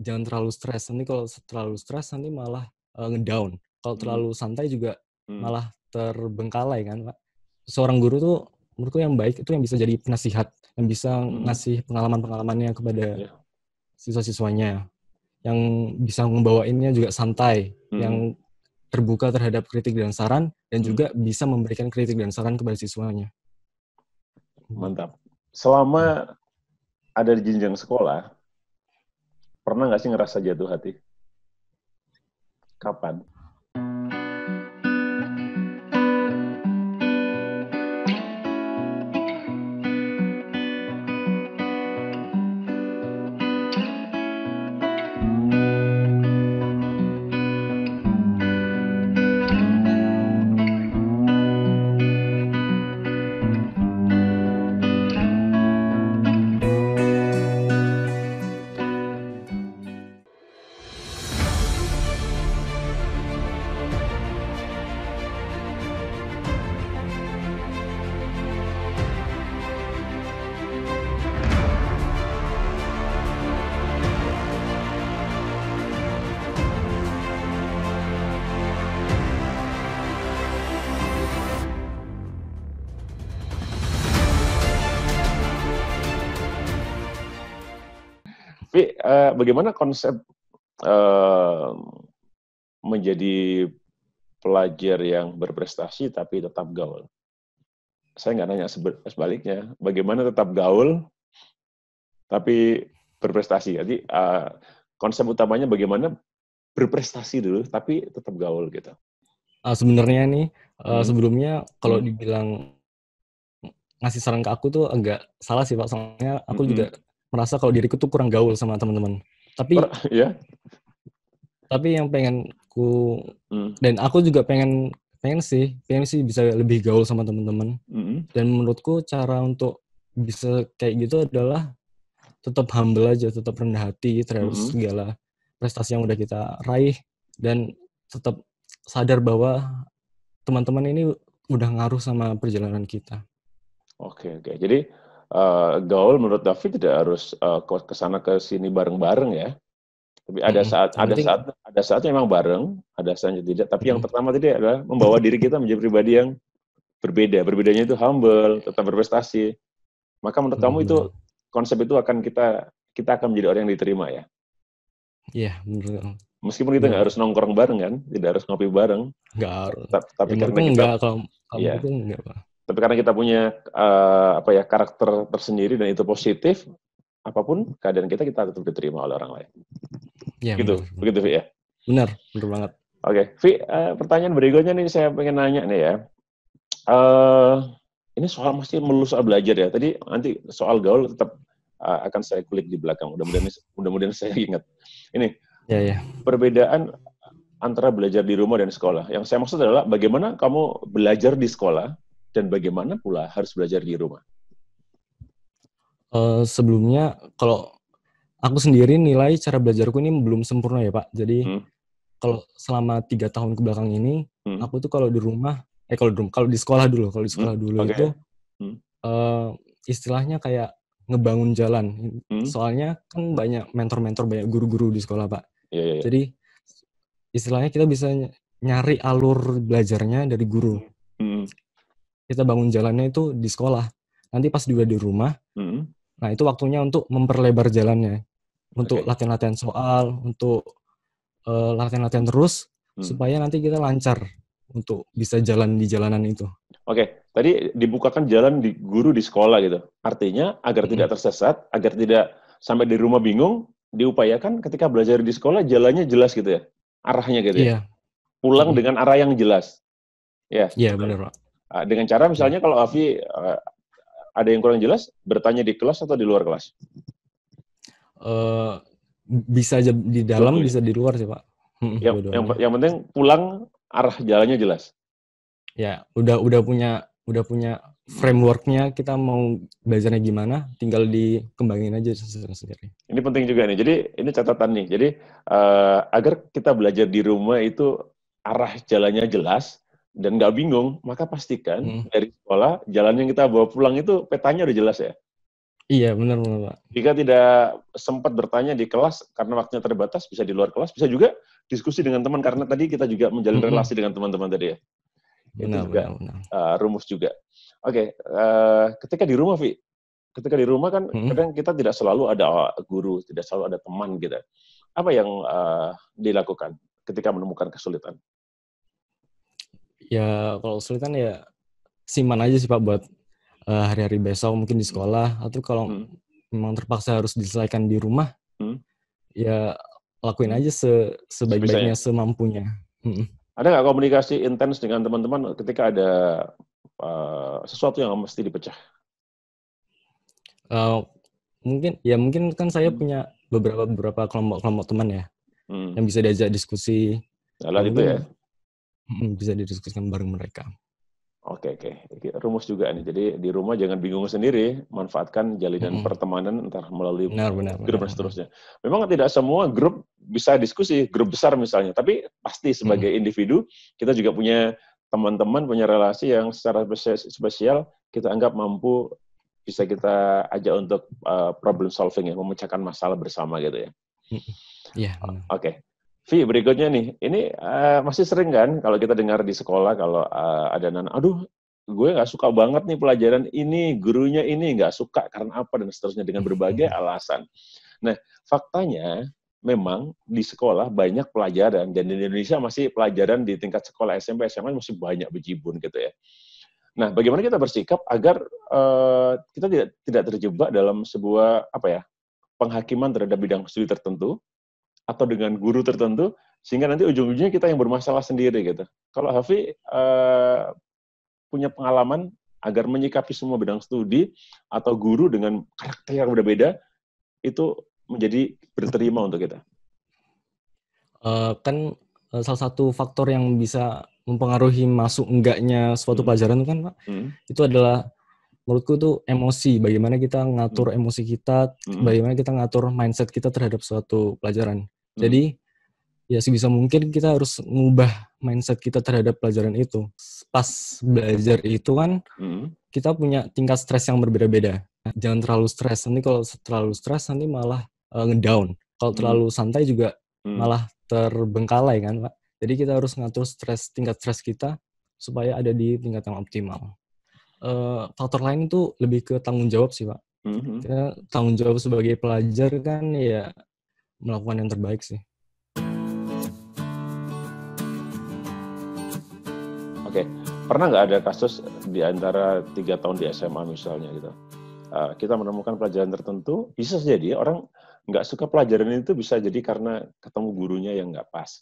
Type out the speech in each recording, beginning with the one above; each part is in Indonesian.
jangan terlalu stres. Nanti kalau terlalu stres nanti malah ngedown. Kalau terlalu santai juga malah terbengkalai kan, Pak. Seorang guru tuh menurutku yang baik itu yang bisa jadi penasihat, yang bisa ngasih pengalaman-pengalamannya kepada Iya. siswa-siswanya, yang bisa membawainnya juga santai, yang terbuka terhadap kritik dan saran, dan juga bisa memberikan kritik dan saran kepada siswanya. Mantap. Selama ada di jenjang sekolah, pernah nggak sih ngerasa jatuh hati? Kapan? Tapi bagaimana konsep menjadi pelajar yang berprestasi tapi tetap gaul? Saya nggak nanya sebaliknya, bagaimana tetap gaul tapi berprestasi? Jadi konsep utamanya bagaimana berprestasi dulu tapi tetap gaul gitu. Sebenarnya nih sebelumnya kalau dibilang ngasih saran ke aku tuh agak salah sih, Pak. Soalnya aku juga merasa kalau diriku tuh kurang gaul sama teman-teman. Ya? Tapi yang pengen dan aku juga pengen sih bisa lebih gaul sama teman-teman. Dan menurutku cara untuk bisa kayak gitu adalah tetap humble aja, tetap rendah hati terhadap segala prestasi yang udah kita raih, dan tetap sadar bahwa teman-teman ini udah ngaruh sama perjalanan kita. Oke. Jadi gaul menurut David tidak harus ke sana ke sini bareng-bareng ya. Tapi ada saatnya memang bareng, ada saatnya tidak. Tapi yang pertama tadi adalah membawa diri kita menjadi pribadi yang berbeda. Berbedanya itu humble, tetap berprestasi. Maka menurut kamu itu konsep itu kita akan menjadi orang yang diterima ya. Iya, benar. Meskipun kita nggak harus nongkrong bareng kan, tidak harus ngopi bareng. Nggak harus. Tapi Ya, karena kita enggak, kalau itu enggak, Pak. Tapi karena kita punya karakter tersendiri dan itu positif, apapun keadaan kita tetap diterima oleh orang lain. Iya, Begitu Vi ya. Benar banget. Oke, Vi, pertanyaan berikutnya nih saya pengen nanya nih ya. Ini masih melulu soal belajar ya. Tadi nanti soal gaul tetap akan saya kulik di belakang. Mudah-mudahan saya ingat. Ini perbedaan antara belajar di rumah dan sekolah. Yang saya maksud adalah bagaimana kamu belajar di sekolah dan bagaimana pula harus belajar di rumah. Sebelumnya kalau aku sendiri nilai cara belajarku ini belum sempurna ya, Pak. Jadi kalau selama 3 tahun kebelakang ini, aku tuh kalau di rumah, kalau di sekolah dulu, itu istilahnya kayak ngebangun jalan. Soalnya kan banyak mentor-mentor, banyak guru-guru di sekolah, Pak. Jadi istilahnya kita bisa nyari alur belajarnya dari guru. Kita bangun jalannya itu di sekolah. Nanti pas juga di rumah, nah itu waktunya untuk memperlebar jalannya. Untuk latihan-latihan soal, untuk latihan-latihan terus, supaya nanti kita lancar untuk bisa jalan di jalanan itu. Oke, tadi dibukakan jalan di guru di sekolah gitu. Artinya agar tidak tersesat, agar tidak sampai di rumah bingung, diupayakan ketika belajar di sekolah jalannya jelas gitu ya, arahnya gitu ya. Pulang dengan arah yang jelas. Ya. Iya, benar, Pak. Dengan cara misalnya kalau Afi ada yang kurang jelas, bertanya di kelas atau di luar kelas? Bisa aja di dalam, bisa di luar sih, Pak. Yang penting pulang arah jalannya jelas. Ya, udah punya framework-nya, kita mau belajarnya gimana, tinggal dikembangin aja sendiri. Ini penting juga nih. Jadi ini catatan nih. Jadi agar kita belajar di rumah itu arah jalannya jelas dan nggak bingung, maka pastikan dari sekolah jalan yang kita bawa pulang itu petanya udah jelas ya. Iya, benar Pak. Jika tidak sempat bertanya di kelas karena waktunya terbatas, bisa di luar kelas, bisa juga diskusi dengan teman karena tadi kita juga menjalin relasi dengan teman-teman tadi ya. Itu Benar, juga benar. rumus juga. Oke, ketika di rumah, Vi, ketika di rumah kan kadang kita tidak selalu ada guru, tidak selalu ada teman gitu. Apa yang dilakukan ketika menemukan kesulitan? Ya, kalau kesulitan ya simpan aja sih Pak buat hari-hari besok mungkin di sekolah, atau kalau memang terpaksa harus diselesaikan di rumah, ya lakuin aja sebaik-baiknya, semampunya. Ada nggak komunikasi intens dengan teman-teman ketika ada sesuatu yang mesti dipecah? Mungkin kan saya punya beberapa kelompok teman ya, yang bisa diajak diskusi. Nah, itu ya. Bisa didiskusikan bareng mereka. Oke. Rumus juga nih. Jadi di rumah jangan bingung sendiri, manfaatkan jalinan pertemanan entah melalui grup dan seterusnya. Memang tidak semua grup bisa diskusi, grup besar misalnya, tapi pasti sebagai individu kita juga punya teman-teman, punya relasi yang secara spesial kita anggap mampu bisa kita ajak untuk problem solving ya, memecahkan masalah bersama gitu ya. Iya. Oke. Vi, berikutnya nih, ini masih sering kan kalau kita dengar di sekolah kalau ada anak, aduh, gue nggak suka banget nih pelajaran ini, gurunya ini nggak suka karena apa dan seterusnya dengan berbagai alasan. Nah, faktanya memang di sekolah banyak pelajaran dan di Indonesia masih pelajaran di tingkat sekolah SMP, SMA masih banyak bejibun gitu ya. Nah, bagaimana kita bersikap agar kita tidak terjebak dalam sebuah penghakiman terhadap bidang studi tertentu atau dengan guru tertentu, sehingga nanti ujung-ujungnya kita yang bermasalah sendiri gitu. Kalau Hafi punya pengalaman agar menyikapi semua bidang studi atau guru dengan karakter yang berbeda, itu menjadi berterima untuk kita. Kan salah satu faktor yang bisa mempengaruhi masuk enggaknya suatu pelajaran itu kan Pak, itu adalah menurutku itu emosi, bagaimana kita ngatur emosi kita, bagaimana kita ngatur mindset kita terhadap suatu pelajaran. Jadi, ya sebisa mungkin kita harus mengubah mindset kita terhadap pelajaran itu. Pas belajar itu kan, kita punya tingkat stres yang berbeda-beda. Jangan terlalu stres, nanti kalau terlalu stres nanti malah ngedown. Kalau terlalu santai juga malah terbengkalai kan Pak. Jadi kita harus ngatur tingkat stres kita supaya ada di tingkat yang optimal. Faktor lain itu lebih ke tanggung jawab sih Pak. Kita tanggung jawab sebagai pelajar kan ya melakukan yang terbaik sih. Oke, pernah nggak ada kasus di antara 3 tahun di SMA misalnya gitu, kita menemukan pelajaran tertentu, bisa jadi orang nggak suka pelajaran itu bisa jadi karena ketemu gurunya yang nggak pas.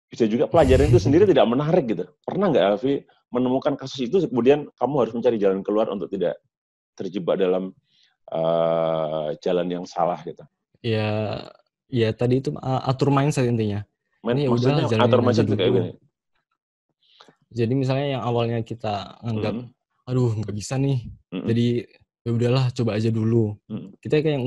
Bisa juga pelajaran itu sendiri tidak menarik gitu. Pernah nggak Alfi menemukan kasus itu kemudian kamu harus mencari jalan keluar untuk tidak terjebak dalam jalan yang salah gitu? Ya tadi itu atur mindset intinya. Ini Maksudnya udah atur jalanin aja mindset dulu. kayak gini. Jadi misalnya yang awalnya kita anggap, aduh nggak bisa nih, jadi ya udahlah coba aja dulu. Kita kayak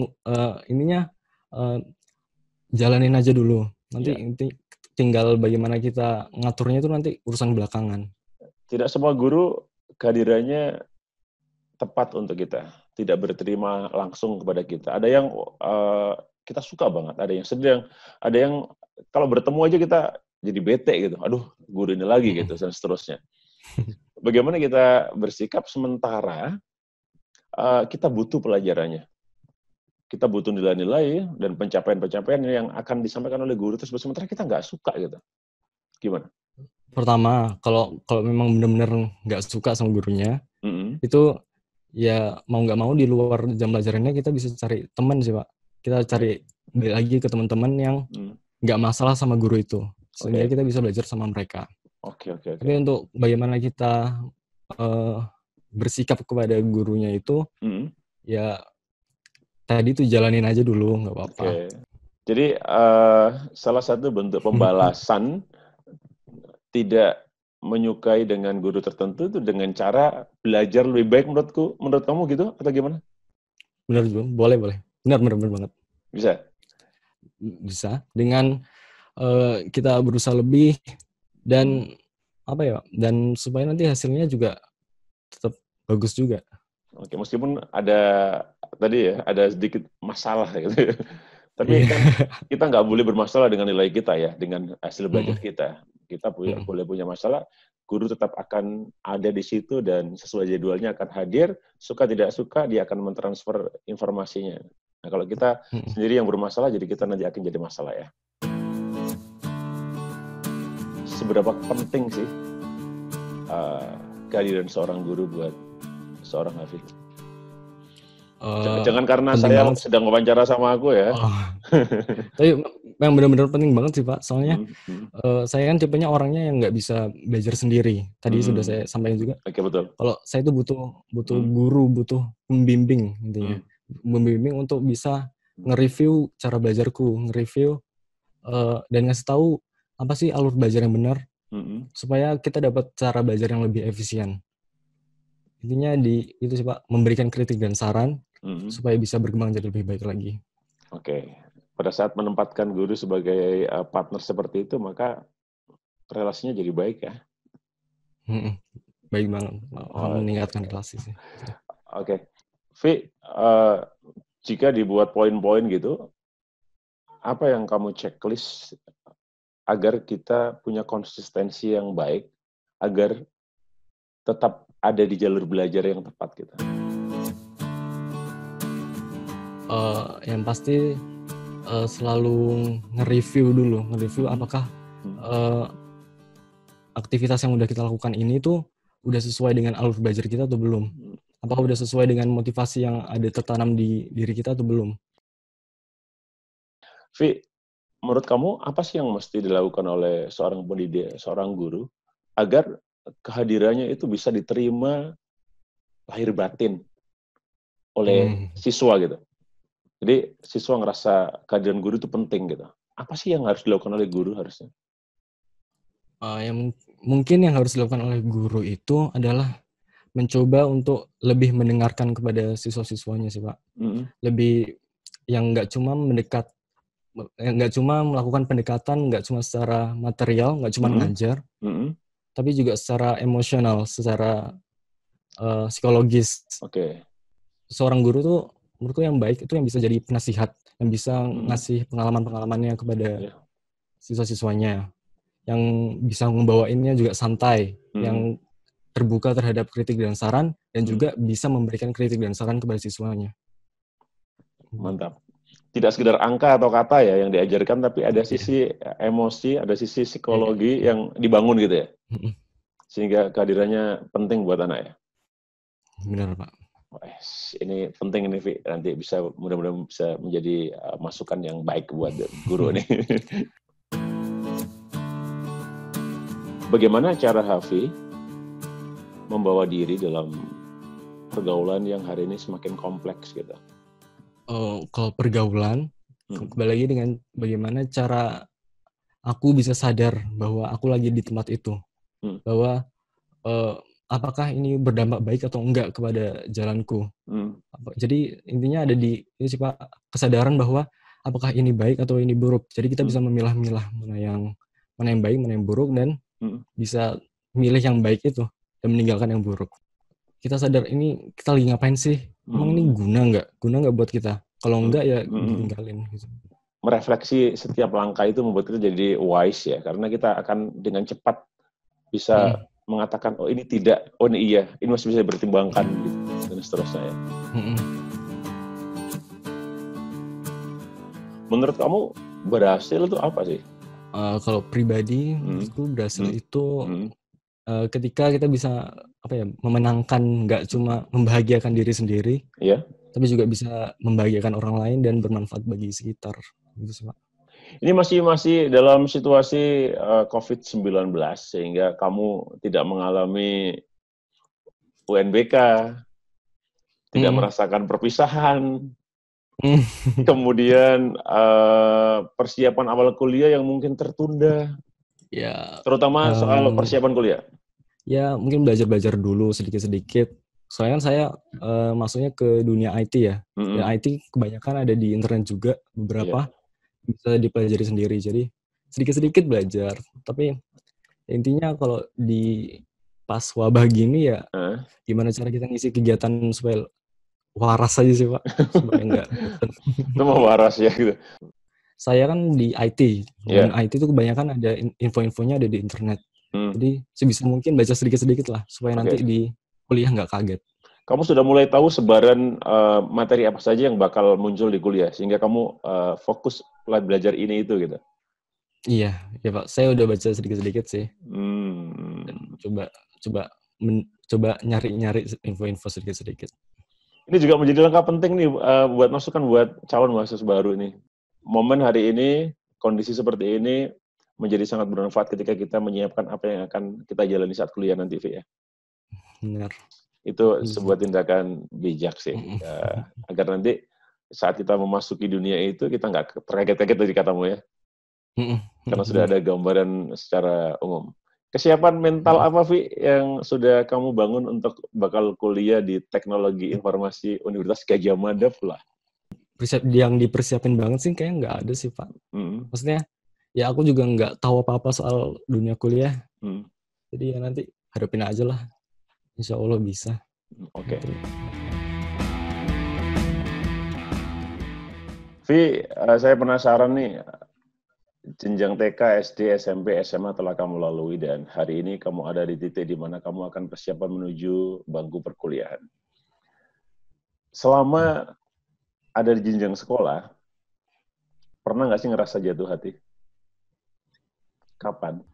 jalanin aja dulu. Nanti tinggal bagaimana kita ngaturnya itu nanti urusan belakangan. Tidak semua guru kehadirannya tepat untuk kita, tidak berterima langsung kepada kita. Ada yang kita suka banget, ada yang sedang, ada yang kalau bertemu aja kita jadi bete gitu. Aduh, guru ini lagi gitu dan seterusnya. Bagaimana kita bersikap sementara kita butuh pelajarannya. Kita butuh nilai-nilai dan pencapaian-pencapaian yang akan disampaikan oleh guru tersebut, sementara kita nggak suka gitu. Gimana? Pertama, kalau memang benar-benar nggak suka sama gurunya, itu ya mau nggak mau di luar jam pelajarannya kita bisa cari teman sih Pak. Kita cari lagi ke teman-teman yang nggak masalah sama guru itu, sehingga kita bisa belajar sama mereka. Oke. Tapi untuk bagaimana kita bersikap kepada gurunya itu, ya tadi tuh jalanin aja dulu, nggak apa-apa. Jadi salah satu bentuk pembalasan tidak menyukai dengan guru tertentu itu dengan cara belajar lebih baik menurut kamu gitu atau gimana? Benar juga, boleh. Benar banget. Bisa. Dengan kita berusaha lebih dan dan supaya nanti hasilnya juga tetap bagus juga. Oke, meskipun ada tadi ya, ada sedikit masalah gitu. Tapi kan kita nggak boleh bermasalah dengan nilai kita ya, dengan hasil belajar kita. Kita boleh punya masalah, guru tetap akan ada di situ dan sesuai jadwalnya akan hadir, suka tidak suka dia akan mentransfer informasinya. Nah, kalau kita sendiri yang bermasalah, jadi kita nanti akan jadi masalah ya. Seberapa penting sih kehadiran seorang guru buat seorang Hafiz? Jangan karena saya sedang wawancara sama aku ya. Tapi yang benar-benar penting banget sih Pak. Soalnya saya kan tipenya orangnya yang nggak bisa belajar sendiri. Tadi sudah saya sampaikan juga. Oke, betul. Kalau saya itu butuh guru, butuh pembimbing intinya. Pembimbing untuk bisa nge-review cara belajarku, nge-review dan ngasih tahu apa sih alur belajar yang benar supaya kita dapat cara belajar yang lebih efisien. Intinya itu sih Pak, memberikan kritik dan saran supaya bisa berkembang jadi lebih baik lagi. Oke. Pada saat menempatkan guru sebagai partner seperti itu, maka relasinya jadi baik ya? Baik banget. Meningkatkan relasi sih. Oke. Vi, jika dibuat poin-poin gitu, apa yang kamu checklist agar kita punya konsistensi yang baik, agar tetap ada di jalur belajar yang tepat gitu? Yang pasti selalu nge-review apakah aktivitas yang udah kita lakukan ini tuh udah sesuai dengan alur belajar kita atau belum? Apakah udah sesuai dengan motivasi yang ada tertanam di diri kita atau belum? Vi, menurut kamu apa sih yang mesti dilakukan oleh seorang pendidik, seorang guru, agar kehadirannya itu bisa diterima lahir batin oleh siswa gitu? Jadi siswa ngerasa kehadiran guru itu penting gitu. Apa sih yang harus dilakukan oleh guru harusnya? Mungkin yang harus dilakukan oleh guru itu adalah mencoba untuk lebih mendengarkan kepada siswa-siswanya sih Pak. Lebih yang nggak cuma melakukan pendekatan, nggak cuma secara material, nggak cuma ngajar, tapi juga secara emosional, secara psikologis. Oke. Seorang guru tuh menurutku yang baik itu yang bisa jadi penasihat, yang bisa ngasih pengalaman-pengalamannya kepada siswa-siswanya, yang bisa membawainnya juga santai, yang terbuka terhadap kritik dan saran, dan juga bisa memberikan kritik dan saran kepada siswanya. Mantap. Tidak sekedar angka atau kata ya yang diajarkan, tapi ada sisi emosi, ada sisi psikologi yang dibangun gitu ya. Sehingga kehadirannya penting buat anak ya. Benar Pak. Ini penting ini, Vi. Nanti mudah-mudahan bisa menjadi masukan yang baik buat guru nih. Bagaimana cara Hafi membawa diri dalam pergaulan yang hari ini semakin kompleks gitu? Kalau pergaulan, kembali lagi dengan bagaimana cara aku bisa sadar bahwa aku lagi di tempat itu, bahwa apakah ini berdampak baik atau enggak kepada jalanku. Jadi intinya ada di itu sih Pak, kesadaran bahwa apakah ini baik atau ini buruk. Jadi kita bisa memilah-milah mana yang baik, mana yang buruk, dan bisa milih yang baik itu dan meninggalkan yang buruk. Kita sadar ini kita lagi ngapain sih? Emang ini guna nggak buat kita? Kalau enggak ya ditinggalin gitu. Merefleksi setiap langkah itu membuat kita jadi wise ya, karena kita akan dengan cepat bisa mengatakan, oh ini tidak, oh ini iya, ini masih bisa dipertimbangkan gitu, dan seterusnya ya. Menurut kamu berhasil itu apa sih? Kalau pribadi, menurutku berhasil itu ketika kita bisa memenangkan, nggak cuma membahagiakan diri sendiri, tapi juga bisa membahagiakan orang lain dan bermanfaat bagi sekitar. Gitu sih Pak. Ini masih dalam situasi COVID-19 sehingga kamu tidak mengalami UNBK, tidak merasakan perpisahan, kemudian persiapan awal kuliah yang mungkin tertunda, terutama soal persiapan kuliah. Ya mungkin belajar dulu sedikit-sedikit. Soalnya kan saya masuknya ke dunia IT ya. Dan IT kebanyakan ada di internet juga, beberapa bisa dipelajari sendiri. Jadi sedikit-sedikit belajar. Tapi intinya kalau di pas wabah gini ya, gimana cara kita ngisi kegiatan supaya waras aja sih Pak, supaya nggak bosan. Itu mau waras ya gitu. Saya kan di IT, dan IT itu kebanyakan ada info-infonya ada di internet. Jadi sebisa mungkin baca sedikit-sedikit lah, supaya nanti di kuliah nggak kaget. Kamu sudah mulai tahu sebaran materi apa saja yang bakal muncul di kuliah, sehingga kamu fokus belajar ini itu gitu? Iya, ya Pak. Saya udah baca sedikit-sedikit sih. Dan coba nyari-nyari info-info sedikit-sedikit. Ini juga menjadi langkah penting nih buat masukan buat calon mahasiswa baru ini. Momen hari ini, kondisi seperti ini menjadi sangat bermanfaat ketika kita menyiapkan apa yang akan kita jalani saat kuliah nanti, Vi ya. Benar. Itu sebuah tindakan bijak sih, agar nanti saat kita memasuki dunia itu kita nggak terkaget-kaget dari katamu ya. Karena sudah ada gambaran secara umum. Kesiapan mental apa, Vi, yang sudah kamu bangun untuk bakal kuliah di Teknologi Informasi Universitas Gadjah Mada pula? Yang dipersiapin banget sih kayaknya nggak ada sih, Pak. Maksudnya, ya aku juga nggak tahu apa-apa soal dunia kuliah. Jadi ya nanti hadapin aja lah. Insya Allah bisa. Oke. Vi, saya penasaran nih, jenjang TK, SD, SMP, SMA telah kamu lalui dan hari ini kamu ada di titik di mana kamu akan persiapan menuju bangku perkuliahan. Selama ada di jenjang sekolah, pernah nggak sih ngerasa jatuh hati? Kapan?